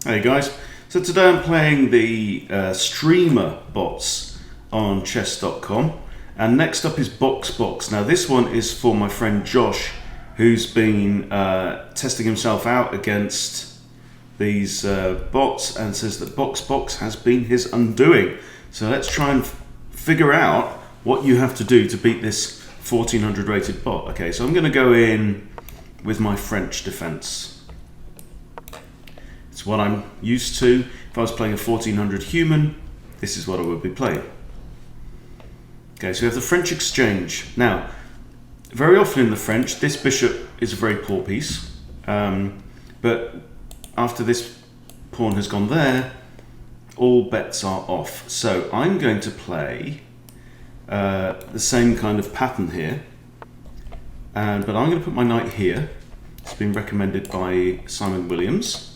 Hey guys, so today I'm playing the streamer bots on chess.com, and next up is Boxbox. Now this one is for my friend Josh, who's been testing himself out against these bots and says that Boxbox has been his undoing. So let's try and figure out what you have to do to beat this 1400 rated bot. Okay, so I'm going to go in with my French defense. It's what I'm used to. If I was playing a 1400 human, this is what I would be playing. Okay, so we have the French exchange. Now, very often in the French, this bishop is a very poor piece. But after this pawn has gone there, all bets are off. So I'm going to play the same kind of pattern here. But I'm going to put my knight here. It's been recommended by Simon Williams.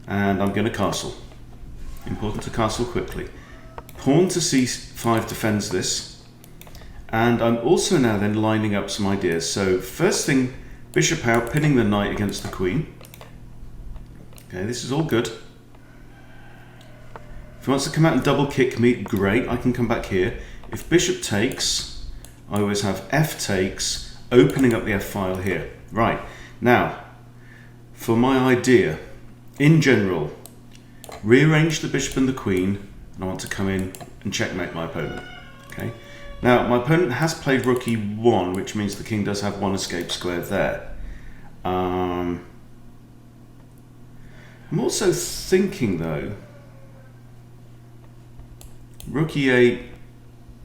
And I'm going to castle. Important to castle quickly. Pawn to c5 defends this. And I'm also now then lining up some ideas. So first thing, bishop out, pinning the knight against the queen. Okay, this is all good. If he wants to come out and double kick me, great, I can come back here. If bishop takes, I always have f takes, opening up the f file here. Right, now, for my idea, in general, rearrange the bishop and the queen, and I want to come in and checkmate my opponent. Okay. Now, my opponent has played rook e1, which means the king does have one escape square there. I'm also thinking, though, rook e8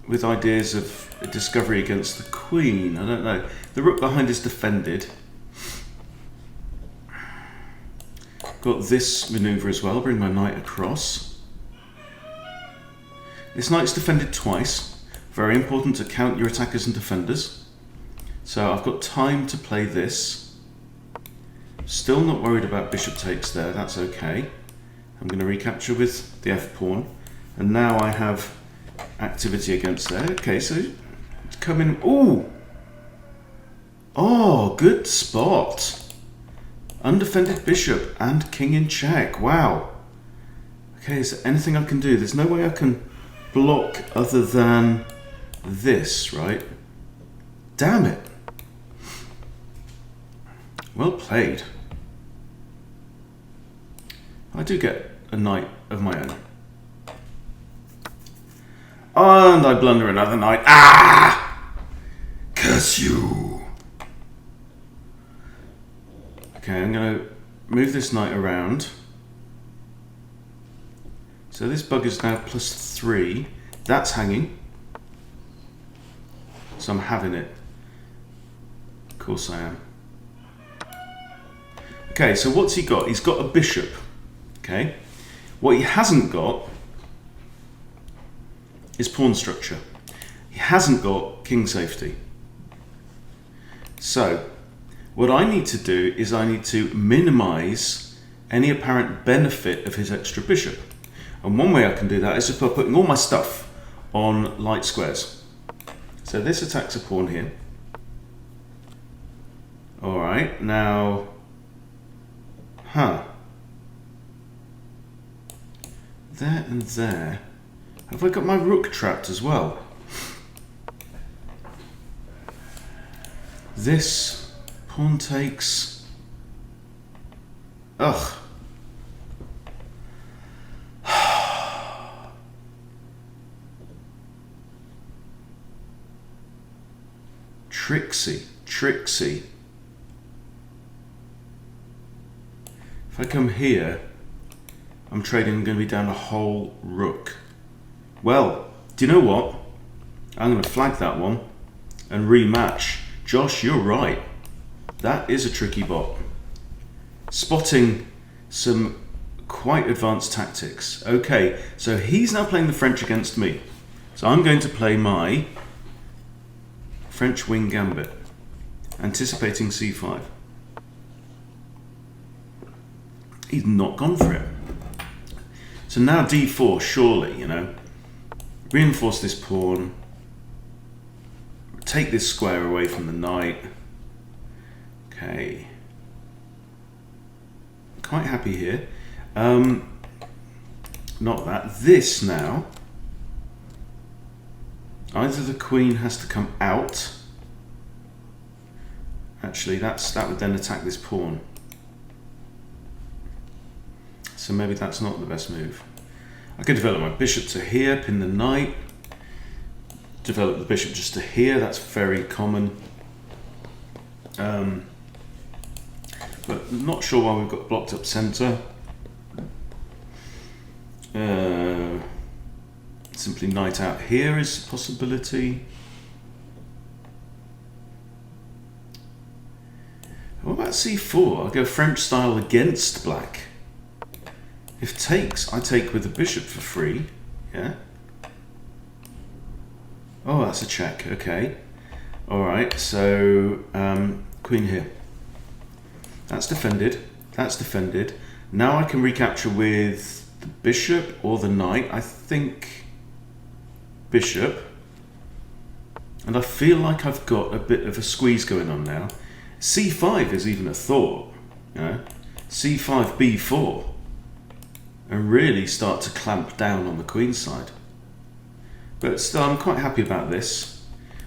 with ideas of a discovery against the queen. I don't know. The rook behind is defended. Got this maneuver as well, bring my knight across. This knight's defended twice. Very important to count your attackers and defenders. So I've got time to play this. Still not worried about bishop takes there, that's okay. I'm going to recapture with the f-pawn. And now I have activity against there. Okay, so come in. Ooh! Oh, good spot. Undefended bishop and king in check. Wow. Okay, is there anything I can do? There's no way I can block other than this, right? Damn it. Well played. I do get a knight of my own. And I blunder another knight. Ah! Curse you. Okay, I'm going to move this knight around. So this bugger's now +3. That's hanging. So I'm having it. Of course I am. Okay, so what's he got? He's got a bishop. Okay. What he hasn't got is pawn structure. He hasn't got king safety. So what I need to do is I need to minimize any apparent benefit of his extra bishop. And one way I can do that is just by putting all my stuff on light squares. So this attacks a pawn here. Alright, now... There and there. Have I got my rook trapped as well? This... pawn takes. Ugh. Tricksy. If I come here, I'm trading going to be down a whole rook. Well, do you know what? I'm going to flag that one and rematch. Josh, you're right. That is a tricky bot. Spotting some quite advanced tactics. Okay, so he's now playing the French against me. So I'm going to play my French wing gambit, anticipating c5. He's not gone for it. So now d4, surely, you know. Reinforce this pawn. Take this square away from the knight. Okay. Quite happy here. Not that. This now. Either the queen has to come out. Actually, that would then attack this pawn. So maybe that's not the best move. I could develop my bishop to here, pin the knight. Develop the bishop just to here. That's very common. But not sure why we've got blocked up centre. Simply knight out here is a possibility. What about c4? I'll go French style against black. If takes, I take with the bishop for free. Yeah. Oh, that's a check. Okay. All right. So queen here. That's defended. That's defended. Now I can recapture with the bishop or the knight. I think bishop. And I feel like I've got a bit of a squeeze going on now. c5 is even a thought. You know? c5, b4. And really start to clamp down on the queen side. But still, I'm quite happy about this.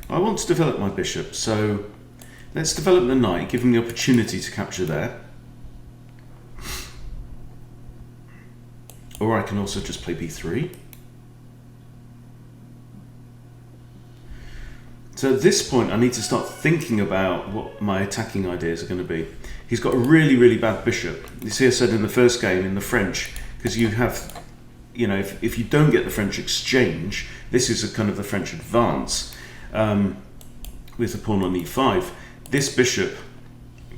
I want to develop my bishop, so let's develop the knight, give him the opportunity to capture there. Or I can also just play b3. So at this point, I need to start thinking about what my attacking ideas are going to be. He's got a really, really bad bishop. You see, I said in the first game, in the French, because you have, you know, if you don't get the French exchange, this is a kind of the French advance with the pawn on e5. This bishop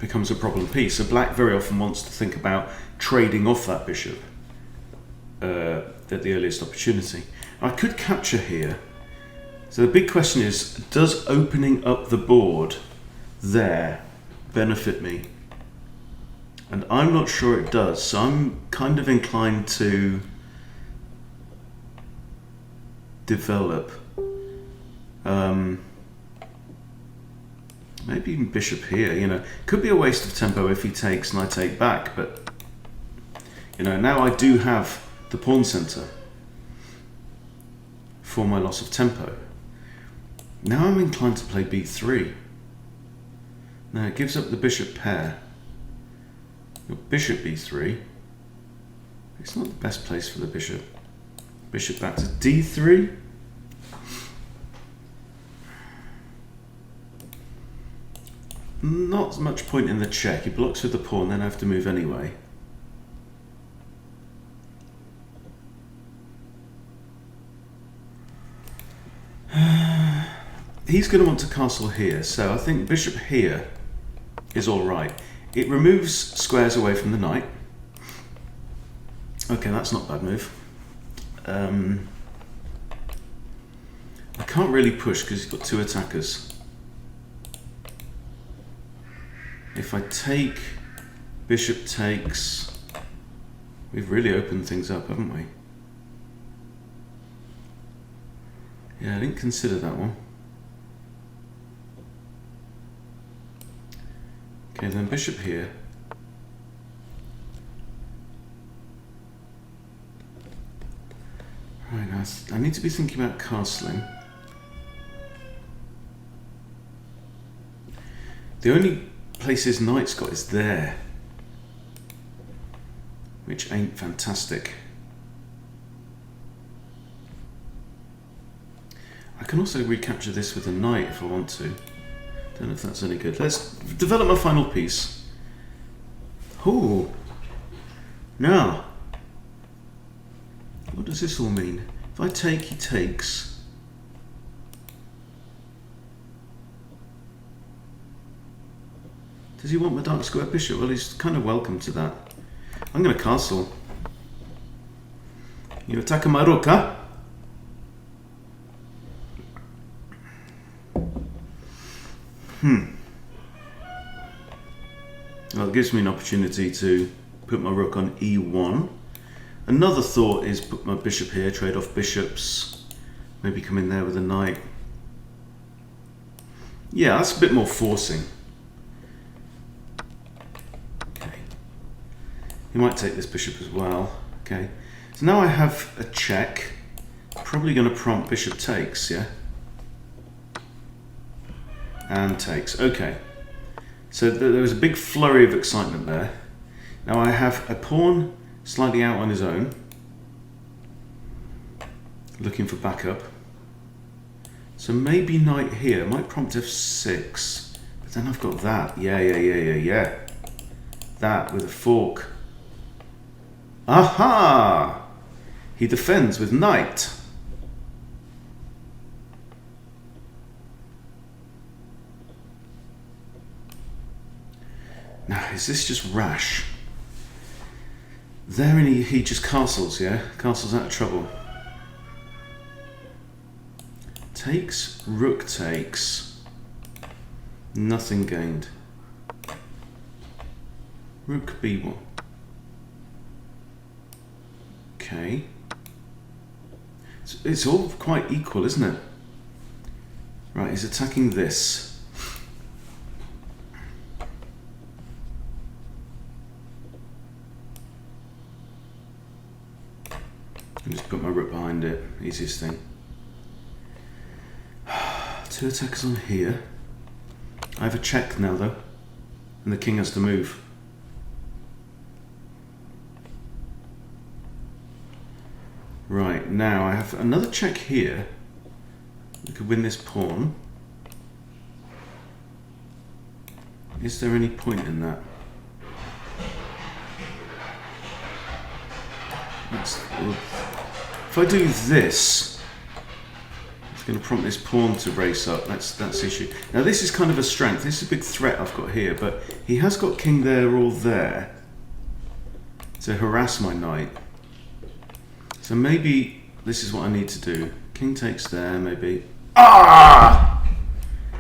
becomes a problem piece. So black very often wants to think about trading off that bishop at the earliest opportunity. I could capture here. So the big question is, does opening up the board there benefit me? And I'm not sure it does, so I'm kind of inclined to develop maybe even bishop here. You know, could be a waste of tempo if he takes and I take back, but you know, now I do have the pawn center for my loss of tempo. Now I'm inclined to play b3. Now it gives up the bishop pair. Bishop b3. It's not the best place for the bishop. Bishop back to d3. Not much point in the check. He blocks with the pawn, then I have to move anyway. He's going to want to castle here, so I think bishop here is all right. It removes squares away from the knight. Okay, that's not a bad move. I can't really push because he's got two attackers. If I take, bishop takes, we've really opened things up, haven't we? Yeah, I didn't consider that one. Okay, then bishop here. Right, now I need to be thinking about castling. The only place his knight's got is there, which ain't fantastic. I can also recapture this with a knight if I want to. Don't know if that's any good. Let's develop my final piece. Ooh. Now, what does this all mean? If I take, he takes. Does he want my dark square bishop? Well, he's kind of welcome to that. I'm going to castle. You attack my rook, huh? Well, it gives me an opportunity to put my rook on e1. Another thought is put my bishop here, trade off bishops, maybe come in there with a knight. Yeah, that's a bit more forcing. Okay. He might take this bishop as well. Okay. So now I have a check. Probably going to prompt bishop takes, yeah? And takes. Okay. So there was a big flurry of excitement there. Now I have a pawn slightly out on his own, looking for backup. So maybe knight here might prompt f6, but then I've got that. Yeah. That with a fork. Aha! He defends with knight. Now, is this just rash? There he just castles, yeah? Castles out of trouble. Takes, rook takes. Nothing gained. Rook b1. Okay. It's all quite equal, isn't it? Right, he's attacking this. I'll just put my rook behind it, easiest thing. Two attackers on here. I have a check now though, and the king has to move. Right, now I have another check here. We could win this pawn. Is there any point in that? If I do this, it's going to prompt this pawn to race up. That's the issue. Now this is kind of a strength. This is a big threat I've got here, but he has got king there or there to harass my knight. So maybe this is what I need to do. King takes there, maybe. Ah!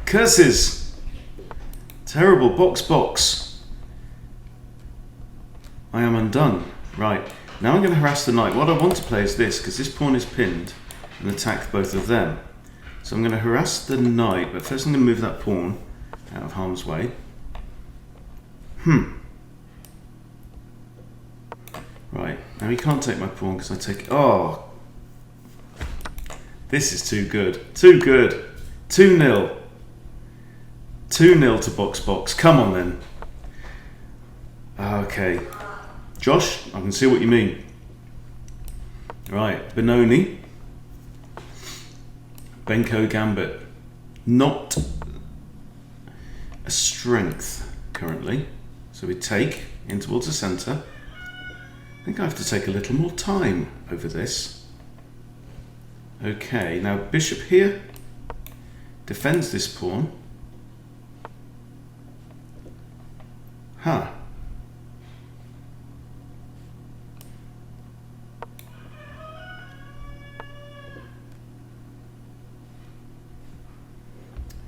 Curses! Terrible box. I am undone. Right. Now I'm going to harass the knight. What I want to play is this, because this pawn is pinned and attack both of them. So I'm going to harass the knight, but first I'm going to move that pawn out of harm's way. Right, now he can't take my pawn because I take... Oh! This is too good. Too good. 2-0. 2-0 to Boxbox. Come on then. Okay. Josh, I can see what you mean. Right, Benoni. Benko Gambit. Not a strength currently. So we take in towards the centre. I think I have to take a little more time over this. Okay, now bishop here defends this pawn. Huh.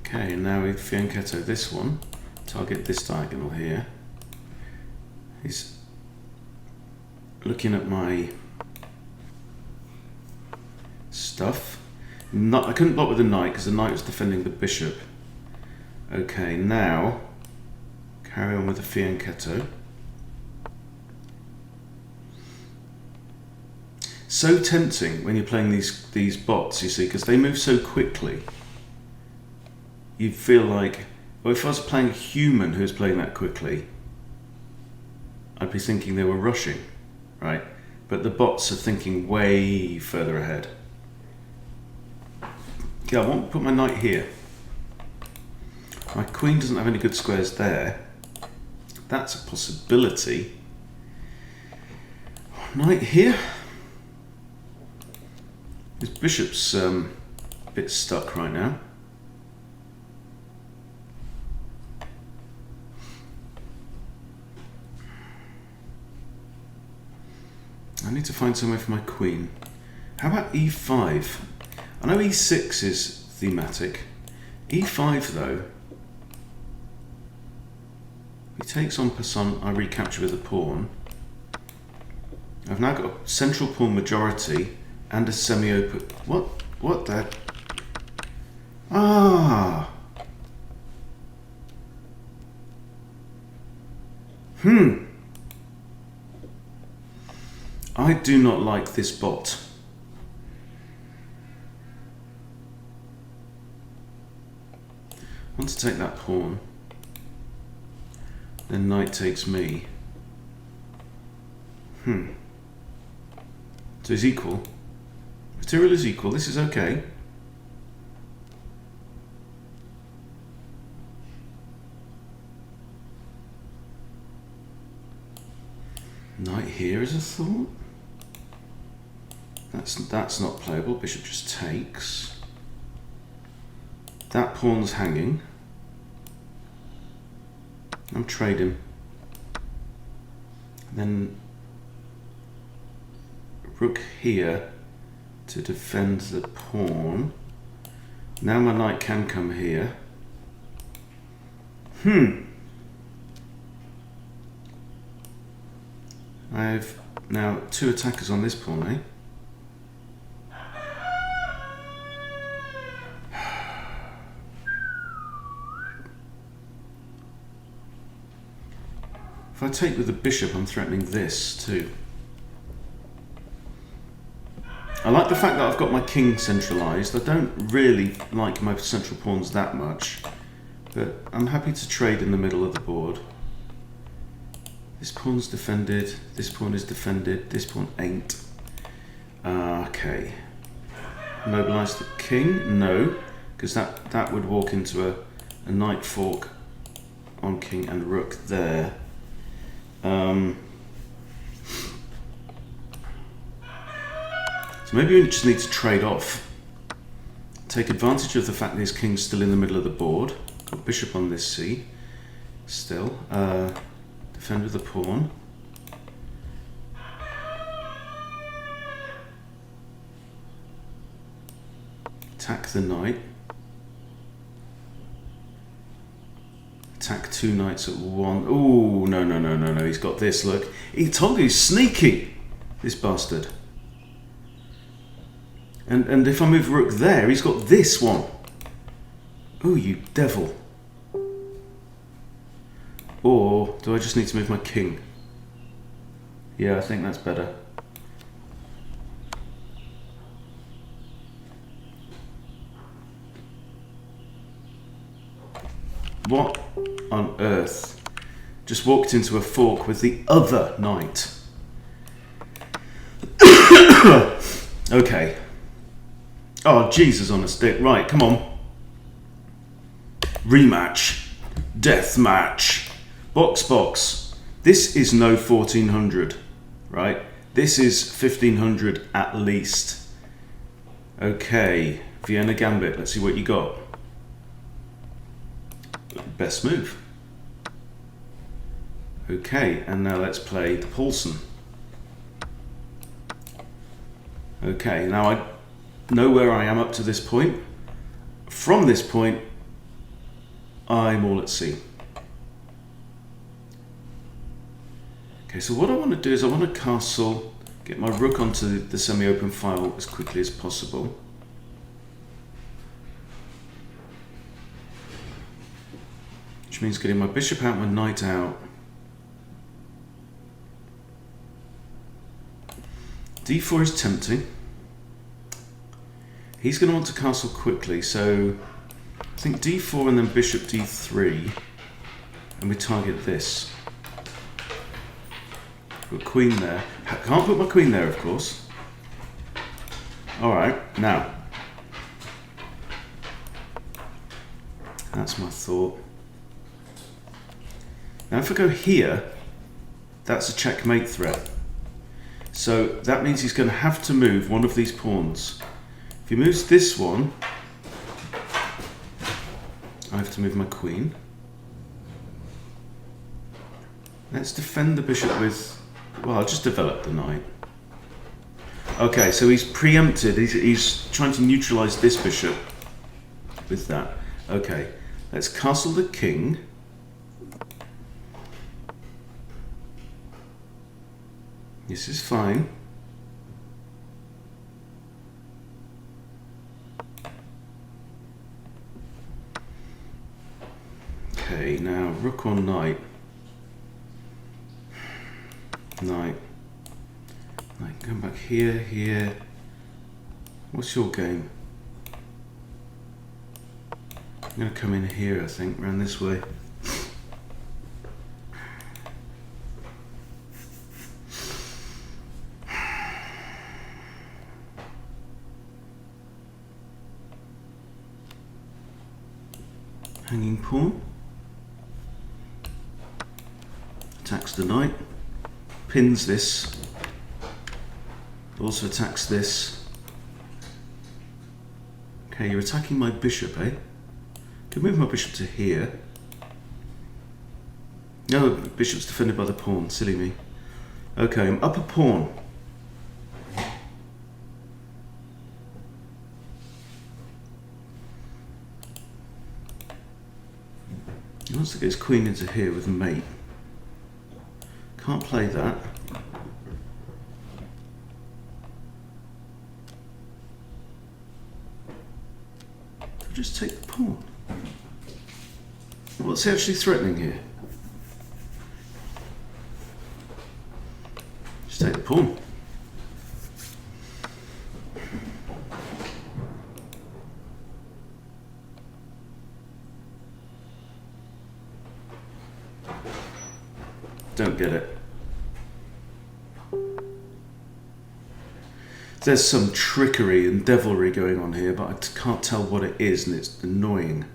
Okay, now we fianchetto this one, target this diagonal here. He's looking at my stuff. I couldn't block with the knight because the knight was defending the bishop. Okay, now carry on with the fianchetto. So tempting when you're playing these bots, you see, because they move so quickly. You feel like, well, if I was playing a human who was playing that quickly, I'd be thinking they were rushing, right? But the bots are thinking way further ahead. Okay, I want to put my knight here. My queen doesn't have any good squares there. That's a possibility. Knight here. His bishop's a bit stuck right now. I need to find somewhere for my queen. How about e5? I know e6 is thematic. e5 though. He takes on Passon, I recapture with a pawn. I've now got a central pawn majority and a semi-open... What the... Ah! I do not like this bot. I want to take that pawn. Then knight takes me. So it's equal. Material is equal. This is okay. Knight here is a thought. That's not playable. Bishop just takes. That pawn's hanging. I'm trading. Then rook here to defend the pawn. Now my knight can come here. I have now 2 attackers on this pawn, eh? If I take with the bishop, I'm threatening this too. I like the fact that I've got my king centralised. I don't really like my central pawns that much, but I'm happy to trade in the middle of the board. This pawn's defended, this pawn is defended, this pawn ain't. Okay. Mobilise the king? No, because that would walk into a knight fork on king and rook there. So maybe we just need to trade off. Take advantage of the fact that his king's still in the middle of the board. Got bishop on this c. Still. Defend with the pawn. Attack the knight. Attack 2 knights at 1. Ooh, no. He's got this, look. He told you he's sneaky, this bastard. And if I move rook there, he's got this one. Ooh, you devil. Or do I just need to move my king? Yeah, I think that's better. What on earth? Just walked into a fork with the other knight. Okay. Oh, Jesus on a stick. Right, come on. Rematch. Death match. Boxbox. This is no 1400, right? This is 1500 at least. Okay. Vienna Gambit. Let's see what you got. Best move. Okay, and now let's play the Paulson. Okay, now I know where I am up to this point. From this point, I'm all at sea. Okay, so what I want to do is I want to castle, get my rook onto the semi-open file as quickly as possible. Which means getting my bishop out, my knight out. d4 is tempting. He's going to want to castle quickly, so I think d4 and then bishop d3, and we target this. Put queen there. Can't put my queen there, of course. Alright, now. That's my thought. Now if I go here, that's a checkmate threat. So that means he's going to have to move one of these pawns. If he moves this one, I have to move my queen. Let's defend the bishop with... Well, I'll just develop the knight. Okay, so he's preempted. He's trying to neutralise this bishop with that. Okay, let's castle the king. This is fine. Okay, now rook or knight. Knight. I can come back here, here. What's your game? I'm going to come in here, I think, around this way. Hanging pawn. Attacks the knight. Pins this. Also attacks this. Okay, you're attacking my bishop, eh? Can move my bishop to here. No, bishop's defended by the pawn. Silly me. Okay, I'm up a pawn. He wants to get his queen into here with mate. Can't play that. I'll just take the pawn. What's he actually threatening here? Just take the pawn. Don't get it. There's some trickery and devilry going on here, but I can't tell what it is, and it's annoying.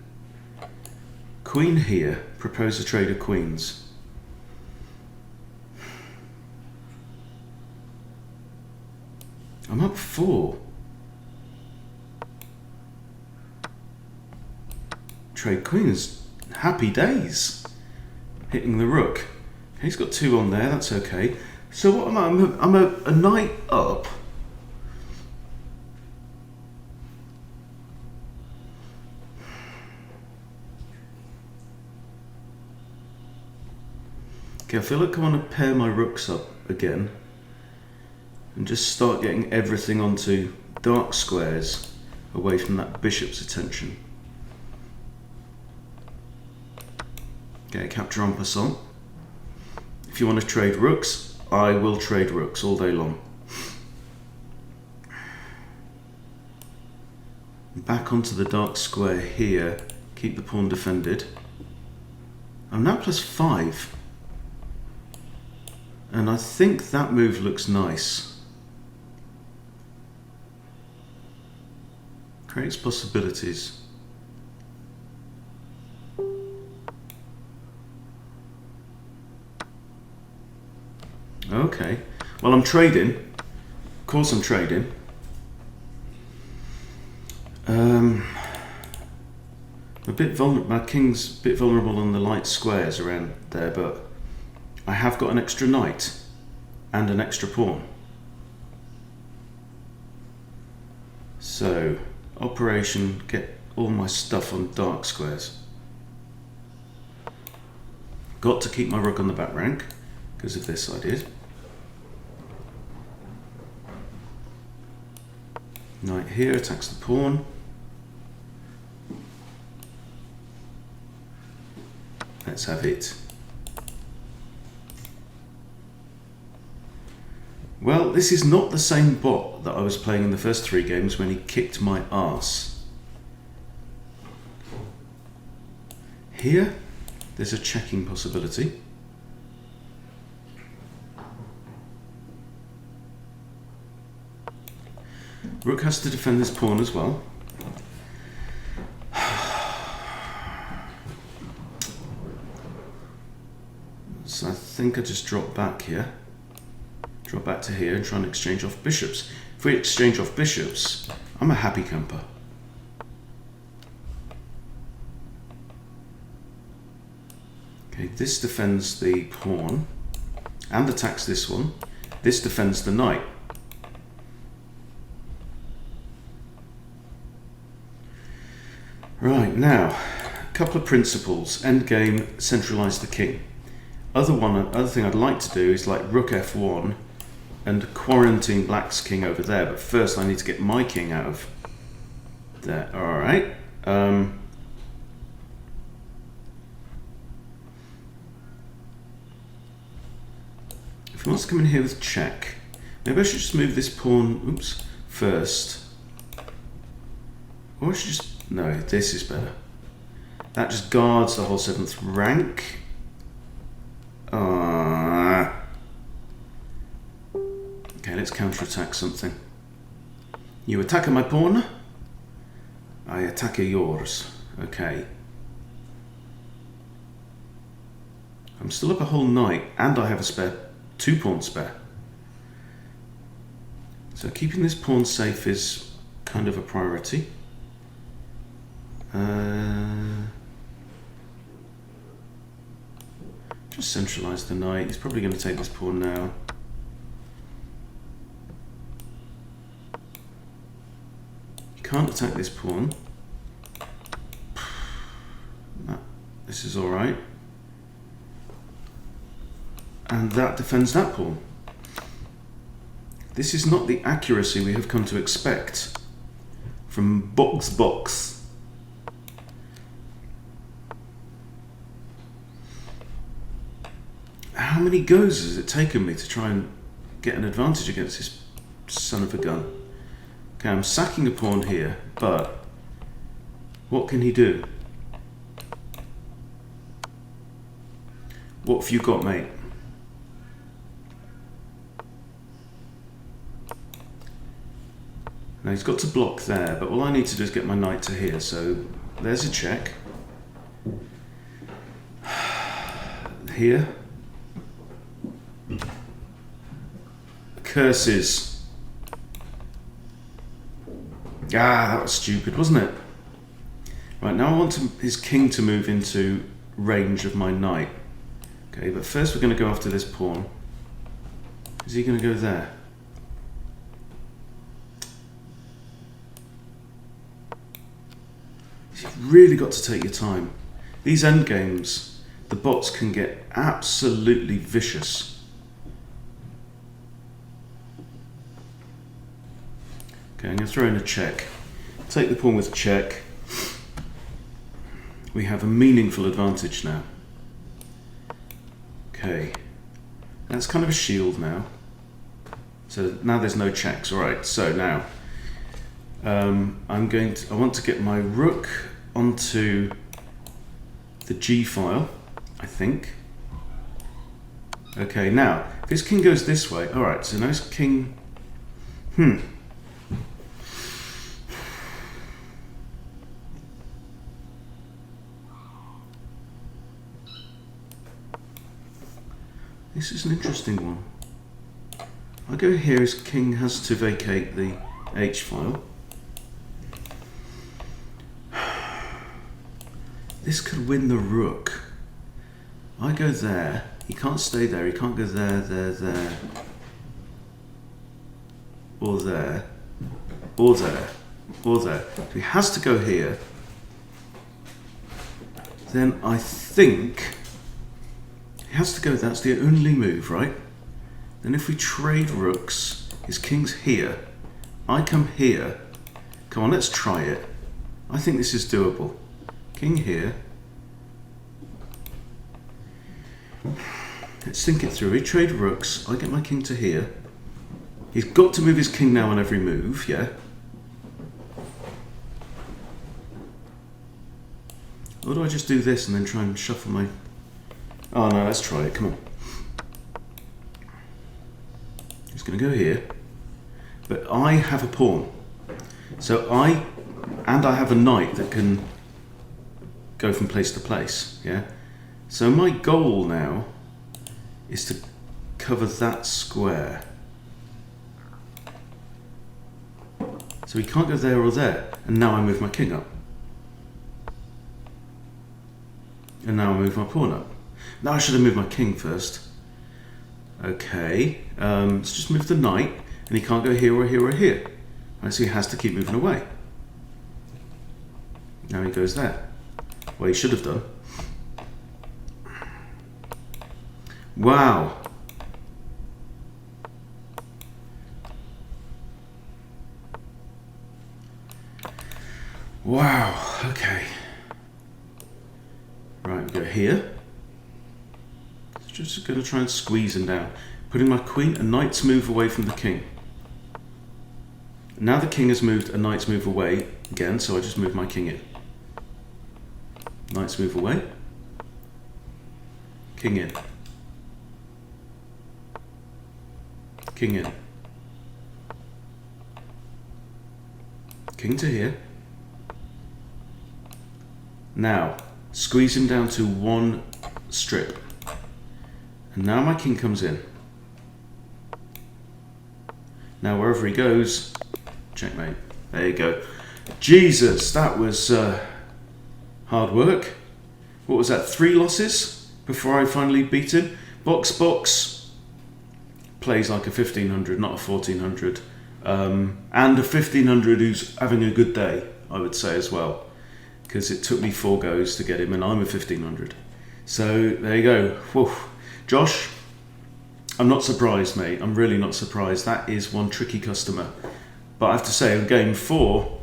Queen here, propose a trade of queens. I'm up 4. Trade queens. Happy days. Hitting the rook. He's got 2 on there, that's okay. So what am I? I'm a knight up. Okay, I feel like I want to pair my rooks up again and just start getting everything onto dark squares away from that bishop's attention. Okay, capture en passant. If you want to trade rooks, I will trade rooks all day long. Back onto the dark square here, keep the pawn defended. I'm now +5. And I think that move looks nice. Creates possibilities. Okay. Well, I'm trading. Of course I'm trading. A bit vulnerable. My king's a bit vulnerable on the light squares around there, but I have got an extra knight and an extra pawn. So, operation, get all my stuff on dark squares. Got to keep my rook on the back rank, because of this I did. Knight here attacks the pawn. Let's have it. Well, this is not the same bot that I was playing in the first 3 games when he kicked my arse. Here, there's a checking possibility. Rook has to defend this pawn as well. So I think I just drop back here. Drop back to here and try and exchange off bishops. If we exchange off bishops, I'm a happy camper. Okay, this defends the pawn and attacks this one. This defends the knight. Right, now, a couple of principles. Endgame, centralise the king. Other thing I'd like to do is like rook f1 and quarantine black's king over there, but first I need to get my king out of there. Alright. If he wants to come in here with check, Maybe I should just move this pawn, oops, first. Or I should just, no, this is better. That just guards the whole 7th rank. Okay, let's counterattack something. You attack my pawn, I attack yours. Okay. I'm still up a whole knight, and I have a spare, 2 pawns spare. So keeping this pawn safe is kind of a priority. Just centralise the knight. He's probably going to take this pawn now. You can't attack this pawn. This is alright. And that defends that pawn. This is not the accuracy we have come to expect from Boxbox. How many goes has it taken me to try and get an advantage against this son of a gun? Okay, I'm sacking a pawn here, but what can he do? What have you got, mate? Now he's got to block there, but all I need to do is get my knight to here, so there's a check. Here. Curses. That was stupid, wasn't it? Right, now I want his king to move into range of my knight. Okay, but first we're going to go after this pawn. Is he going to go there? You've really got to take your time. These endgames, the bots can get absolutely vicious. Okay, I'm going to throw in a check. Take the pawn with check. We have a meaningful advantage now. Okay, that's kind of a shield now. So now there's no checks. All right, so now I want to get my rook onto the G file, I think. Okay, now if his king goes this way, all right, so now his king, This is an interesting one. I go here, his king has to vacate the H file. This could win the rook. I go there, he can't stay there, he can't go there, there, or there, or there, or there. If he has to go here, then I think he has to go, that's the only move, right? Then if we trade rooks, his king's here, I come here. Come on, let's try it. I think this is doable. King here. Let's think it through. We trade rooks, I get my king to here. He's got to move his king now on every move, yeah? Or do I just do this and then try and shuffle my... Oh no, let's try it, come on. He's going to go here. But I have a pawn. So I have a knight that can go from place to place, yeah? So my goal now is to cover that square. So he can't go there or there. And now I move my king up. And now I move my pawn up. Now I should have moved my king first. Okay, let's just move the knight, and he can't go here or here or here. Right, so he has to keep moving away. Now he goes there. Well, he should have done. Wow. Wow, okay. Right, we go here. Just going to try and squeeze him down. putting my queen a knight's move away from the king. Now the king has moved a knight's move away again, so I just move my king in. Knight's move away. King in. King in. King to here. Now, squeeze him down to one strip. And now my king comes in. Now wherever he goes, checkmate. There you go. Jesus, that was hard work. What was that, 3 losses before I finally beat him? Boxbox plays like a 1500, not a 1400. And a 1500 who's having a good day, I would say as well. Because it took me 4 goes to get him, and I'm a 1500. So there you go. Whew. Josh, I'm not surprised, mate. I'm really not surprised. That is one tricky customer. But I have to say, in game 4,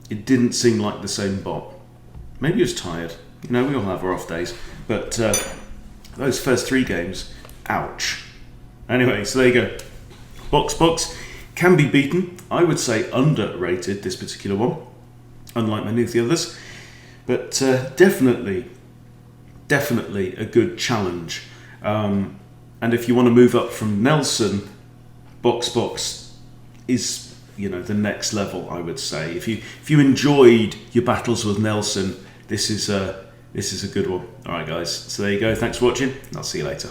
it didn't seem like the same bot. Maybe he was tired. You know, we all have our off days. But those first 3 games, ouch. Anyway, so there you go. Boxbox can be beaten. I would say underrated, this particular one, unlike many of the others. But definitely a good challenge. And if you want to move up from Nelson, Boxbox is, you know, the next level, I would say. If you enjoyed your battles with Nelson, this is a good one. All right, guys. So there you go. Thanks for watching. I'll see you later.